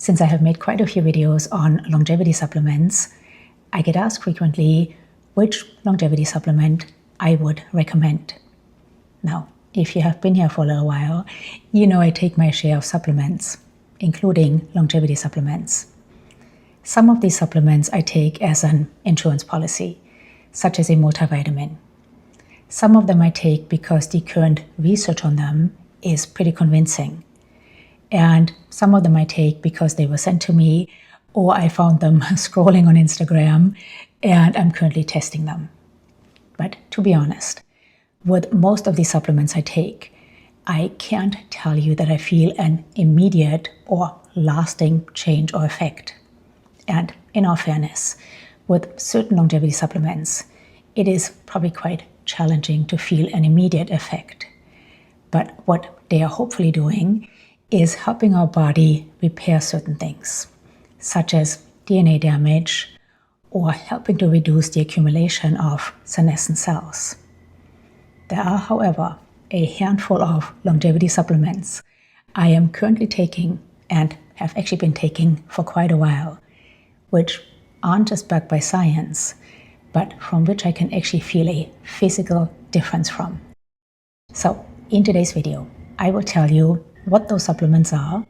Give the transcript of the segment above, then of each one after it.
Since I have made quite a few videos on longevity supplements, I get asked frequently which longevity supplement I would recommend. Now, if you have been here for a little while, you know I take my share of supplements, including longevity supplements. Some of these supplements I take as an insurance policy, such as a multivitamin. Some of them I take because the current research on them is pretty convincing. And some of them I take because they were sent to me or I found them scrolling on Instagram and I'm currently testing them. But to be honest, with most of these supplements I take, I can't tell you that I feel an immediate or lasting change or effect. And in all fairness, with certain longevity supplements, it is probably quite challenging to feel an immediate effect. But what they are hopefully doing is helping our body repair certain things, such as DNA damage or helping to reduce the accumulation of senescent cells. There are, however, a handful of longevity supplements I am currently taking and have actually been taking for quite a while, which aren't just backed by science, but from which I can actually feel a physical difference from. So, in today's video, I will tell you what those supplements are,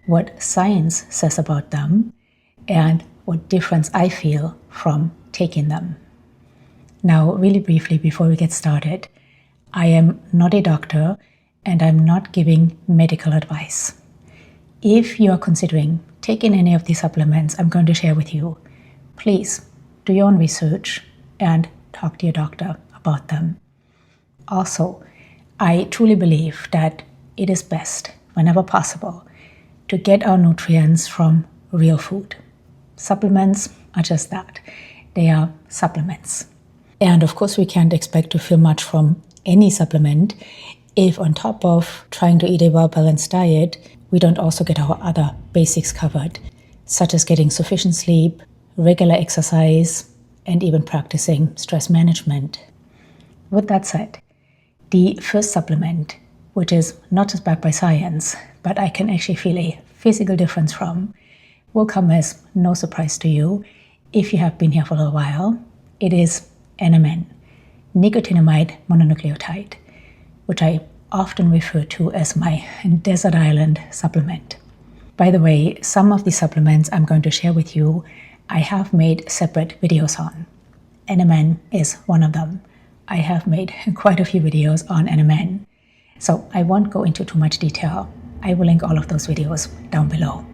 what science says about them, and what difference I feel from taking them. Now, really briefly before we get started, I am not a doctor and I'm not giving medical advice. If you are considering taking any of these supplements I'm going to share with you, please do your own research and talk to your doctor about them. Also, I truly believe that it is best, whenever possible, to get our nutrients from real food. Supplements are just that. They are supplements. And of course, we can't expect to feel much from any supplement if on top of trying to eat a well-balanced diet, we don't also get our other basics covered, such as getting sufficient sleep, regular exercise, and even practicing stress management. With that said, the first supplement, which is not just backed by science, but I can actually feel a physical difference from, will come as no surprise to you if you have been here for a while. It is NMN, Nicotinamide mononucleotide, which I often refer to as my desert island supplement. By the way, some of the supplements I'm going to share with you, I have made separate videos on. NMN is one of them. I have made quite a few videos on NMN, so I won't go into too much detail. I will link all of those videos down below.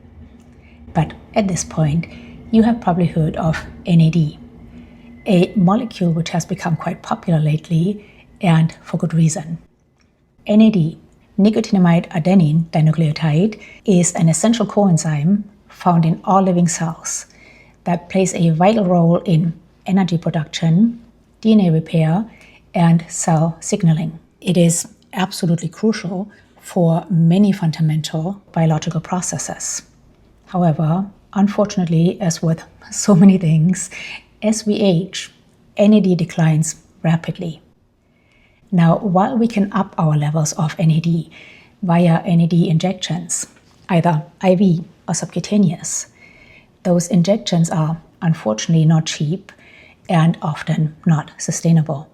But at this point, you have probably heard of NAD, a molecule which has become quite popular lately, and for good reason. NAD, nicotinamide adenine dinucleotide, is an essential coenzyme found in all living cells that plays a vital role in energy production, DNA repair, and cell signaling. It is absolutely crucial for many fundamental biological processes. However, unfortunately, as with so many things, as we age, NAD declines rapidly. Now, while we can up our levels of NAD via NAD injections, either IV or subcutaneous, those injections are unfortunately not cheap and often not sustainable.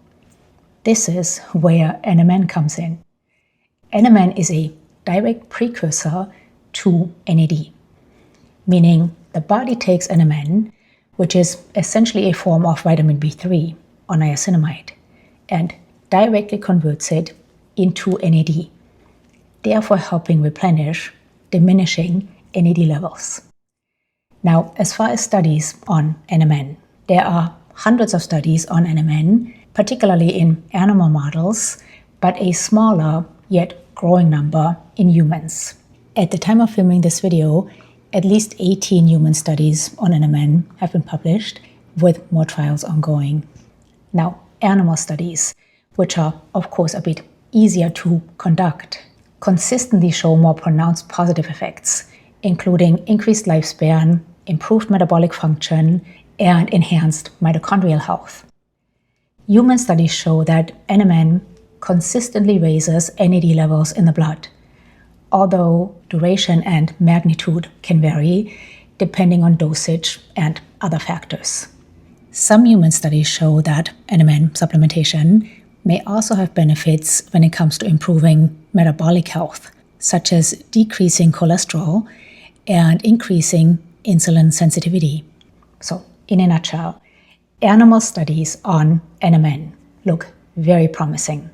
This is where NMN comes in. NMN is a direct precursor to NAD, meaning the body takes NMN, which is essentially a form of vitamin B3 or niacinamide, and directly converts it into NAD, therefore helping replenish diminishing NAD levels. Now, as far as studies on NMN, there are hundreds of studies on NMN, particularly in animal models, but a smaller yet growing number in humans. At the time of filming this video, at least 18 human studies on NMN have been published, with more trials ongoing. Now, animal studies, which are of course a bit easier to conduct, consistently show more pronounced positive effects, including increased lifespan, improved metabolic function, and enhanced mitochondrial health. Human studies show that NMN consistently raises NAD levels in the blood, although duration and magnitude can vary depending on dosage and other factors. Some human studies show that NMN supplementation may also have benefits when it comes to improving metabolic health, such as decreasing cholesterol and increasing insulin sensitivity. So, in a nutshell, animal studies on NMN look very promising.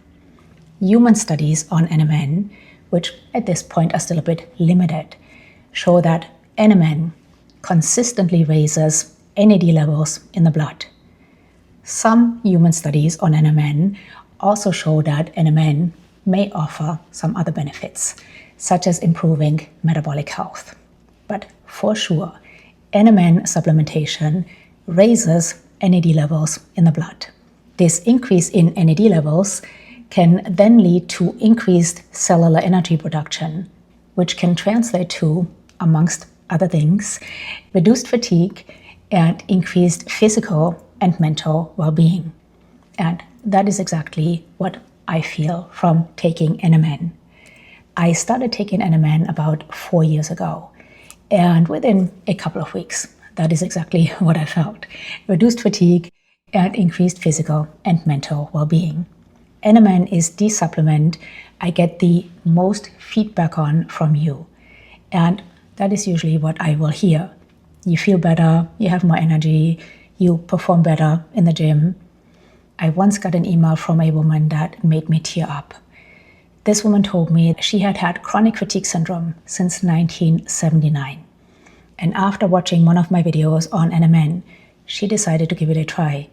Human studies on NMN, which at this point are still a bit limited, show that NMN consistently raises NAD levels in the blood. Some human studies on NMN also show that NMN may offer some other benefits, such as improving metabolic health. But for sure, NMN supplementation raises NAD levels in the blood. This increase in NAD levels can then lead to increased cellular energy production, which can translate to, amongst other things, reduced fatigue and increased physical and mental well-being. And that is exactly what I feel from taking NMN. I started taking NMN about 4 years ago, and within a couple of weeks, that is exactly what I felt. Reduced fatigue and increased physical and mental well-being. NMN is the supplement I get the most feedback on from you. And that is usually what I will hear. You feel better, you have more energy, you perform better in the gym. I once got an email from a woman that made me tear up. This woman told me she had had chronic fatigue syndrome since 1979. And after watching one of my videos on NMN, she decided to give it a try.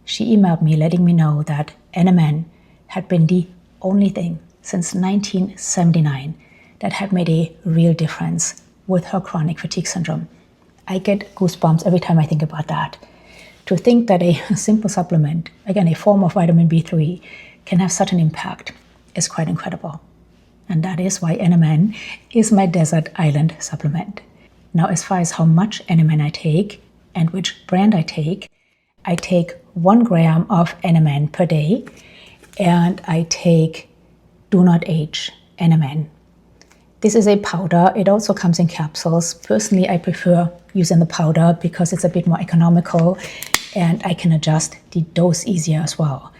She emailed me letting me know that NMN had been the only thing since 1979 that had made a real difference with her chronic fatigue syndrome. I get goosebumps every time I think about that. To think that a simple supplement, again a form of vitamin B3, can have such an impact is quite incredible. And that is why NMN is my desert island supplement. Now, as far as how much NMN I take and which brand I take 1 gram of NMN per day, and I take Do Not Age NMN. This is a powder. It also comes in capsules. Personally, I prefer using the powder because it's a bit more economical and I can adjust the dose easier as well.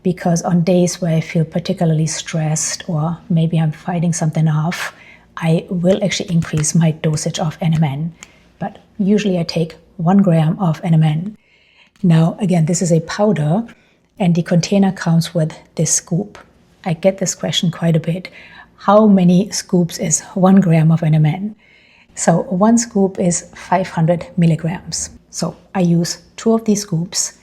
Because on days where I feel particularly stressed or maybe I'm fighting something off, I will actually increase my dosage of NMN. But usually I take 1 gram of NMN. Now, again, this is a powder and the container comes with this scoop. I get this question quite a bit. How many scoops is 1 gram of NMN? So 1 scoop is 500 milligrams. So I use 2 of these scoops,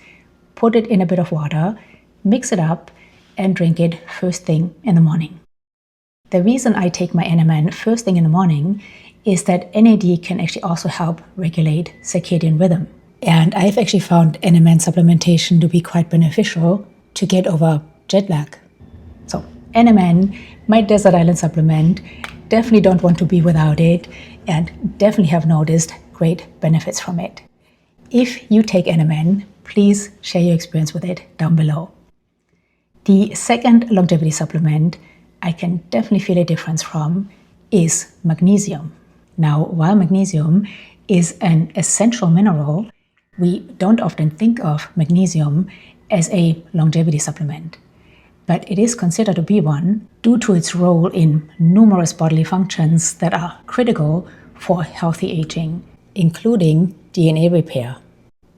put it in a bit of water, mix it up, and drink it first thing in the morning. The reason I take my NMN first thing in the morning is that NAD can actually also help regulate circadian rhythm. And I've actually found NMN supplementation to be quite beneficial to get over jet lag. So NMN, my desert island supplement, definitely don't want to be without it and definitely have noticed great benefits from it. If you take NMN, please share your experience with it down below. The second longevity supplement I can definitely feel a difference from is magnesium. Now, while magnesium is an essential mineral, we don't often think of magnesium as a longevity supplement. But it is considered to be one due to its role in numerous bodily functions that are critical for healthy aging, including DNA repair.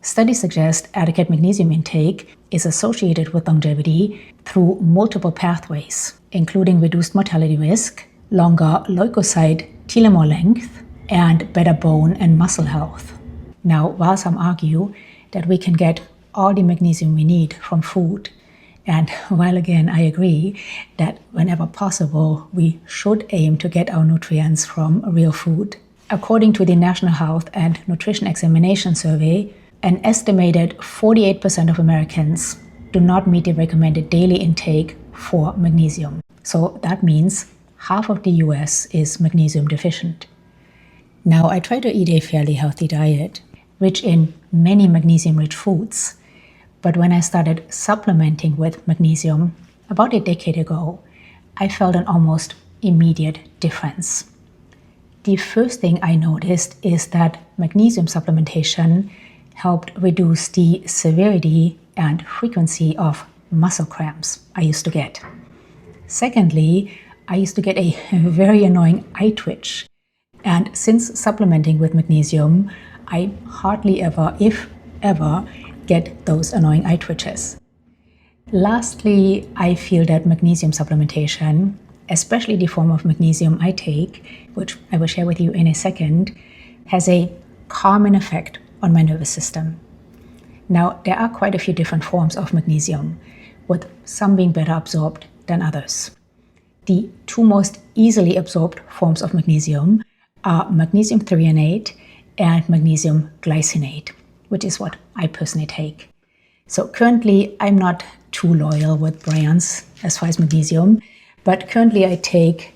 Studies suggest adequate magnesium intake is associated with longevity through multiple pathways, including reduced mortality risk, longer leukocyte telomere length, and better bone and muscle health. Now, while some argue that we can get all the magnesium we need from food, and while again I agree that whenever possible we should aim to get our nutrients from real food, according to the National Health and Nutrition Examination Survey, an estimated 48% of Americans do not meet the recommended daily intake for magnesium. So that means half of the US is magnesium deficient. Now, I try to eat a fairly healthy diet, rich in many magnesium-rich foods. But when I started supplementing with magnesium about a decade ago, I felt an almost immediate difference. The first thing I noticed is that magnesium supplementation helped reduce the severity and frequency of muscle cramps I used to get. Secondly, I used to get a very annoying eye twitch. And since supplementing with magnesium, I hardly ever, if ever, get those annoying eye twitches. Lastly, I feel that magnesium supplementation, especially the form of magnesium I take, which I will share with you in a second, has a calming effect on my nervous system. Now, there are quite a few different forms of magnesium, with some being better absorbed than others. The two most easily absorbed forms of magnesium are magnesium threonate and magnesium glycinate, which is what I personally take. So currently, I'm not too loyal with brands as far as magnesium, but currently I take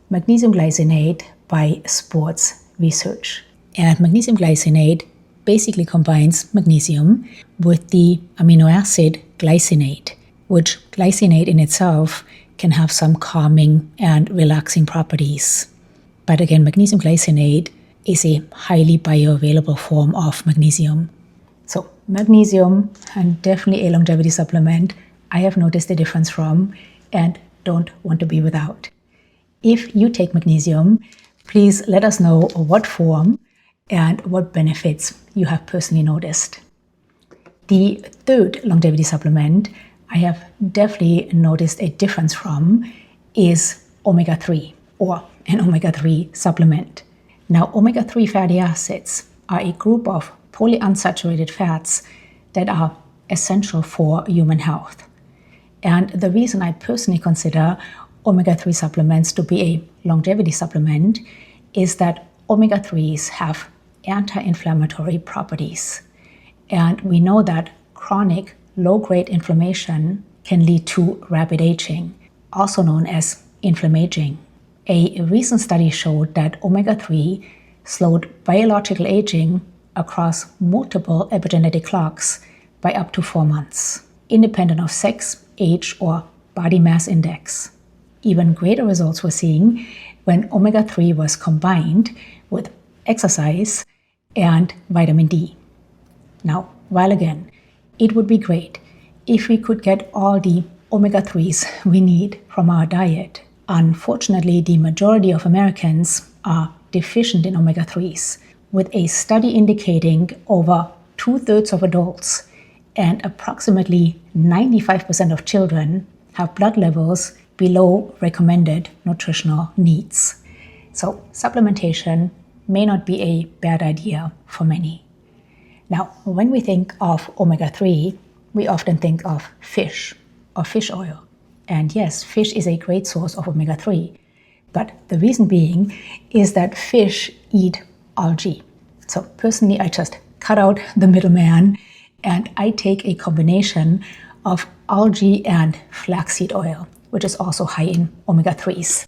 magnesium glycinate by Sports Research. And magnesium glycinate basically combines magnesium with the amino acid glycinate, which glycinate in itself can have some calming and relaxing properties. But again, magnesium glycinate is a highly bioavailable form of magnesium. So magnesium, and definitely a longevity supplement, I have noticed a difference from and don't want to be without. If you take magnesium, please let us know what form and what benefits you have personally noticed. The third longevity supplement I have definitely noticed a difference from is omega-3, or an omega-3 supplement. Now, omega-3 fatty acids are a group of polyunsaturated fats that are essential for human health. And the reason I personally consider omega-3 supplements to be a longevity supplement is that omega-3s have anti-inflammatory properties. And we know that chronic low-grade inflammation can lead to rapid aging, also known as inflammaging. A recent study showed that omega-3 slowed biological aging across multiple epigenetic clocks by up to 4 months, independent of sex, age, or body mass index. Even greater results were seen when omega-3 was combined with exercise and vitamin D. Now, while again, it would be great if we could get all the omega-3s we need from our diet. Unfortunately, the majority of Americans are deficient in omega-3s, with a study indicating over 2/3 of adults and approximately 95% of children have blood levels below recommended nutritional needs. So supplementation may not be a bad idea for many. Now, when we think of omega-3, we often think of fish or fish oil. And yes, fish is a great source of omega-3. But the reason being is that fish eat algae. So personally, I just cut out the middleman and I take a combination of algae and flaxseed oil, which is also high in omega-3s.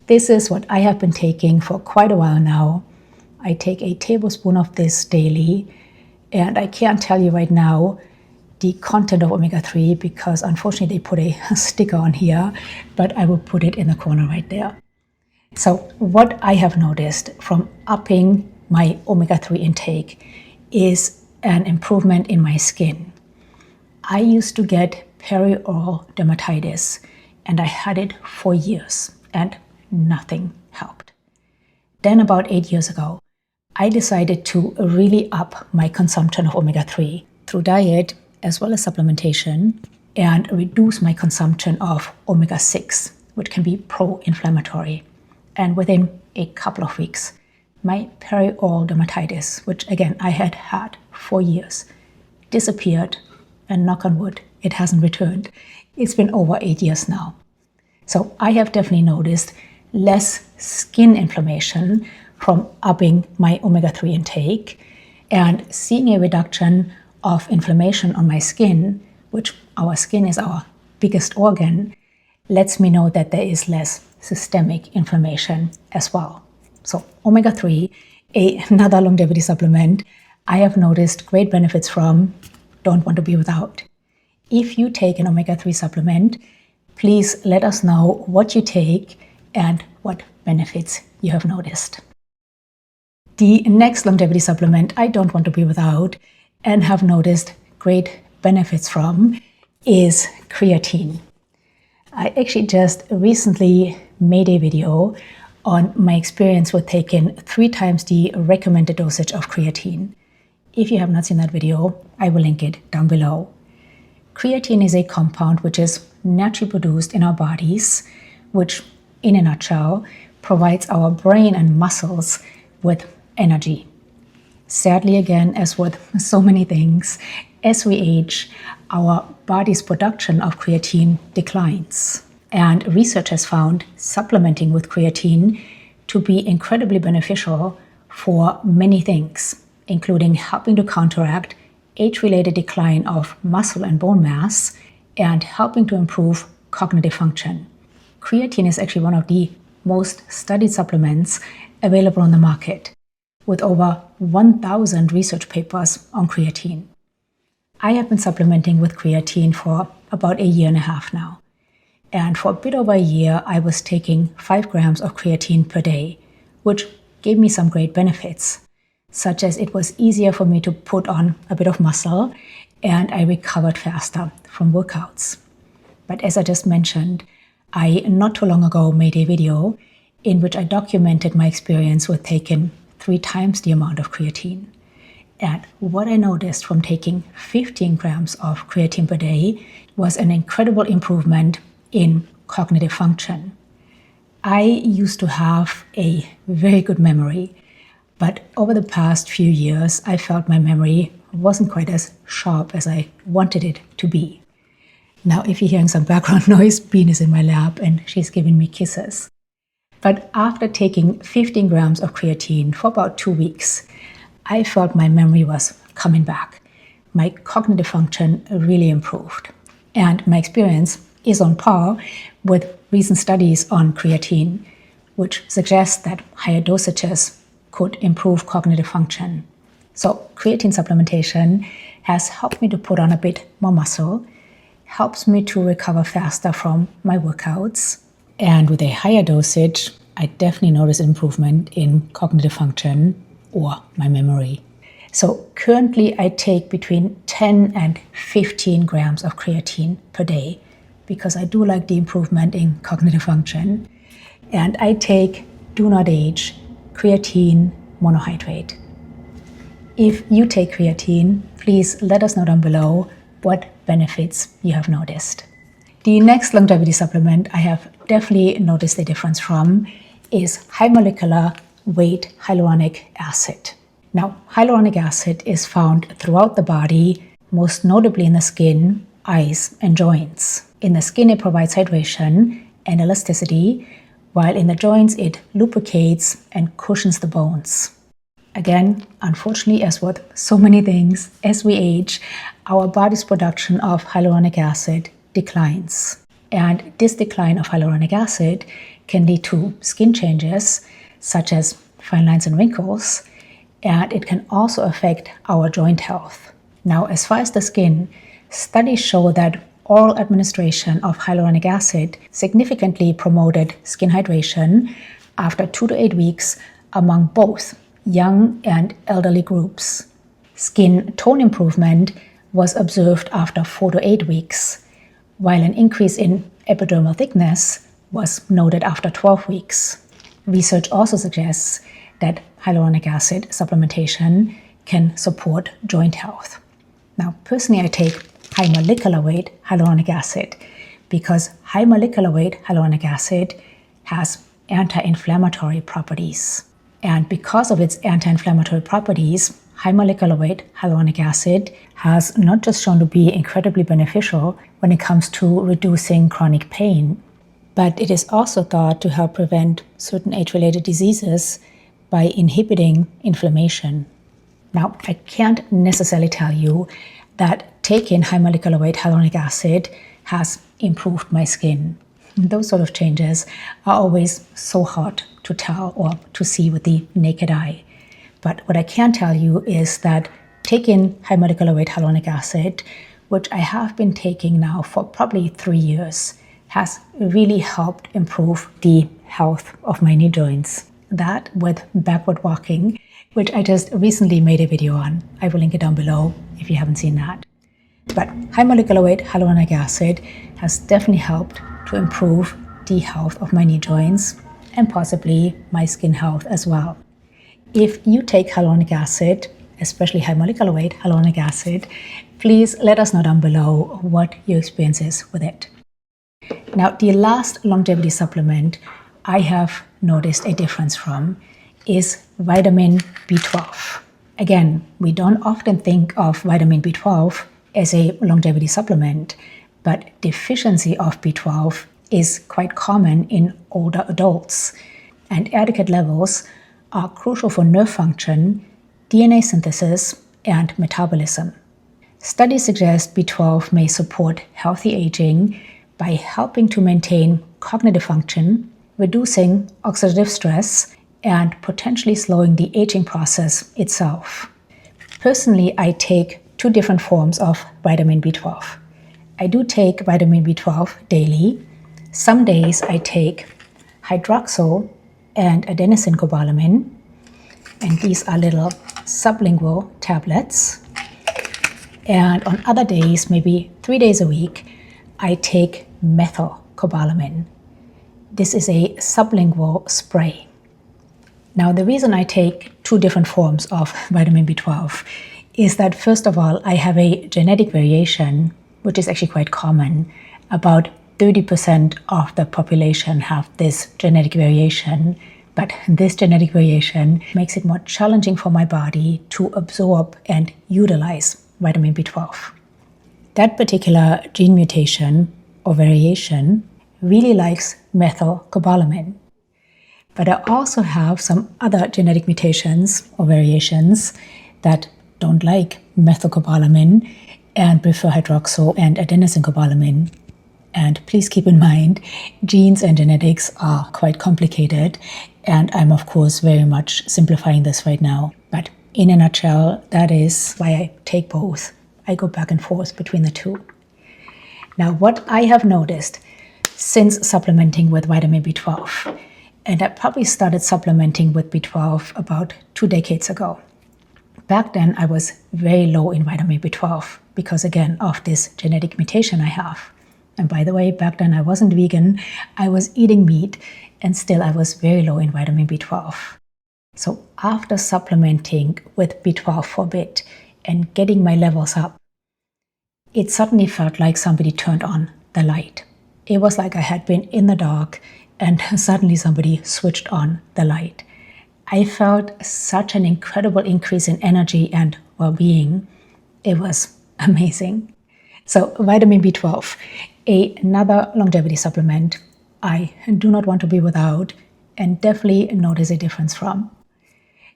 This is what I have been taking for quite a while now. I take a tablespoon of this daily, and I can't tell you right now the content of omega-3 because unfortunately they put a sticker on here, but I will put it in the corner right there. So what I have noticed from upping my omega-3 intake is an improvement in my skin. I used to get perioral dermatitis and I had it for years and nothing helped. Then about 8 years ago, I decided to really up my consumption of omega-3 through diet as well as supplementation and reduce my consumption of omega-6, which can be pro-inflammatory. And within a couple of weeks, my perioral dermatitis, which again I had had for years, disappeared, and knock on wood, it hasn't returned. It's been over 8 years now. So I have definitely noticed less skin inflammation from upping my omega-3 intake and seeing a reduction of inflammation on my skin, which our skin is our biggest organ, lets me know that there is less systemic inflammation as well. So omega-3, another longevity supplement, I have noticed great benefits from, don't want to be without. If you take an omega-3 supplement, please let us know what you take and what benefits you have noticed. The next longevity supplement I don't want to be without and have noticed great benefits from is creatine. I actually just recently made a video on my experience with taking 3 times the recommended dosage of creatine. If you have not seen that video, I will link it down below. Creatine is a compound which is naturally produced in our bodies, which, in a nutshell, provides our brain and muscles with energy. Sadly, again, as with so many things, as we age, our body's production of creatine declines. And research has found supplementing with creatine to be incredibly beneficial for many things, including helping to counteract age-related decline of muscle and bone mass and helping to improve cognitive function. Creatine is actually one of the most studied supplements available on the market, with over 1,000 research papers on creatine. I have been supplementing with creatine for about 1.5 years now. And for a bit over a year, I was taking 5 grams of creatine per day, which gave me some great benefits, such as it was easier for me to put on a bit of muscle and I recovered faster from workouts. But as I just mentioned, I not too long ago made a video in which I documented my experience with taking 3 times the amount of creatine. And what I noticed from taking 15 grams of creatine per day was an incredible improvement in cognitive function. I used to have a very good memory, but over the past few years, I felt my memory wasn't quite as sharp as I wanted it to be. Now, if you're hearing some background noise, Bean is in my lap and she's giving me kisses. But after taking 15 grams of creatine for about 2 weeks, I felt my memory was coming back. My cognitive function really improved. And my experience is on par with recent studies on creatine, which suggests that higher dosages could improve cognitive function. So creatine supplementation has helped me to put on a bit more muscle, helps me to recover faster from my workouts, and with a higher dosage, I definitely notice improvement in cognitive function or my memory. So currently I take between 10 and 15 grams of creatine per day because I do like the improvement in cognitive function. And I take Do Not Age creatine monohydrate. If you take creatine, please let us know down below what benefits you have noticed. The next longevity supplement I have definitely noticed a difference from is high molecular weight hyaluronic acid. Now, hyaluronic acid is found throughout the body, most notably in the skin, eyes, and joints. In the skin, it provides hydration and elasticity, while in the joints, it lubricates and cushions the bones. Again, unfortunately, as with so many things, as we age, our body's production of hyaluronic acid declines. And this decline of hyaluronic acid can lead to skin changes, such as fine lines and wrinkles, and it can also affect our joint health. Now, as far as the skin, studies show that oral administration of hyaluronic acid significantly promoted skin hydration after 2 to 8 weeks among both young and elderly groups. Skin tone improvement was observed after 4 to 8 weeks, while an increase in epidermal thickness was noted after 12 weeks. Research also suggests that hyaluronic acid supplementation can support joint health. Now, personally, I take high molecular weight hyaluronic acid because high molecular weight hyaluronic acid has anti-inflammatory properties. And because of its anti-inflammatory properties, high molecular weight hyaluronic acid has not just shown to be incredibly beneficial when it comes to reducing chronic pain, but it is also thought to help prevent certain age-related diseases by inhibiting inflammation. Now, I can't necessarily tell you that taking high molecular weight hyaluronic acid has improved my skin. Those sort of changes are always so hard to tell or to see with the naked eye. But what I can tell you is that taking high molecular weight hyaluronic acid, which I have been taking now for probably 3 years, has really helped improve the health of my knee joints. That with backward walking, which I just recently made a video on. I will link it down below if you haven't seen that. But high molecular weight hyaluronic acid has definitely helped to improve the health of my knee joints and possibly my skin health as well. If you take hyaluronic acid, especially high molecular weight hyaluronic acid, please let us know down below what your experience is with it. Now, the last longevity supplement I have noticed a difference from is vitamin B12. Again, we don't often think of vitamin B12 as a longevity supplement, but deficiency of B12 is quite common in older adults, and adequate levels are crucial for nerve function, DNA synthesis, and metabolism. Studies suggest B12 may support healthy aging by helping to maintain cognitive function, reducing oxidative stress, and potentially slowing the aging process itself. Personally, I take 2 different forms of vitamin B12. I do take vitamin B12 daily. Some days I take hydroxyl and adenosine cobalamin, and these are little sublingual tablets. And on other days, maybe 3 days a week, I take methylcobalamin. This is a sublingual spray. Now, the reason I take 2 different forms of vitamin B12 is that, first of all, I have a genetic variation, which is actually quite common. About 30% of the population have this genetic variation, but this genetic variation makes it more challenging for my body to absorb and utilize vitamin B12. That particular gene mutation or variation really likes methylcobalamin. But I also have some other genetic mutations or variations that don't like methylcobalamin and prefer hydroxyl and adenosine cobalamin. And please keep in mind, genes and genetics are quite complicated, and I'm of course very much simplifying this right now. But in a nutshell, that is why I take both. I go back and forth between the 2. Now, what I have noticed since supplementing with vitamin B12, and I probably started supplementing with B12 about 2 decades ago. Back then, I was very low in vitamin B12 because, again, of this genetic mutation I have. And by the way, back then I wasn't vegan, I was eating meat, and still I was very low in vitamin B12. So after supplementing with B12 for a bit and getting my levels up, it suddenly felt like somebody turned on the light. It was like I had been in the dark and suddenly somebody switched on the light. I felt such an incredible increase in energy and well-being. It was amazing. So vitamin B12, another longevity supplement I do not want to be without and definitely notice a difference from.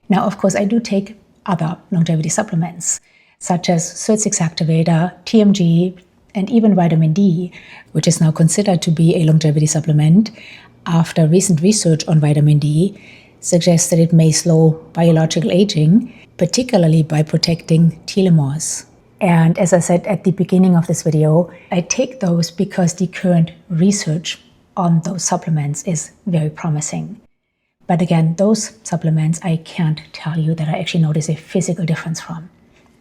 Now, of course, I do take other longevity supplements, such as SIRT6 activator, TMG, and even vitamin D, which is now considered to be a longevity supplement after recent research on vitamin D suggests that it may slow biological aging, particularly by protecting telomeres. And as I said at the beginning of this video, I take those because the current research on those supplements is very promising. But again, those supplements I can't tell you that I actually notice a physical difference from.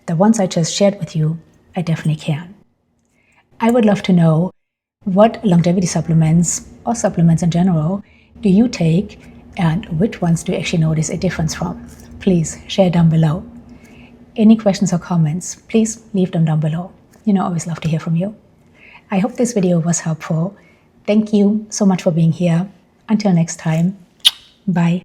The ones I just shared with you, I definitely can. I would love to know what longevity supplements or supplements in general do you take and which ones do you actually notice a difference from? Please share down below. Any questions or comments, please leave them down below. I always love to hear from you. I hope this video was helpful. Thank you so much for being here. Until next time, bye.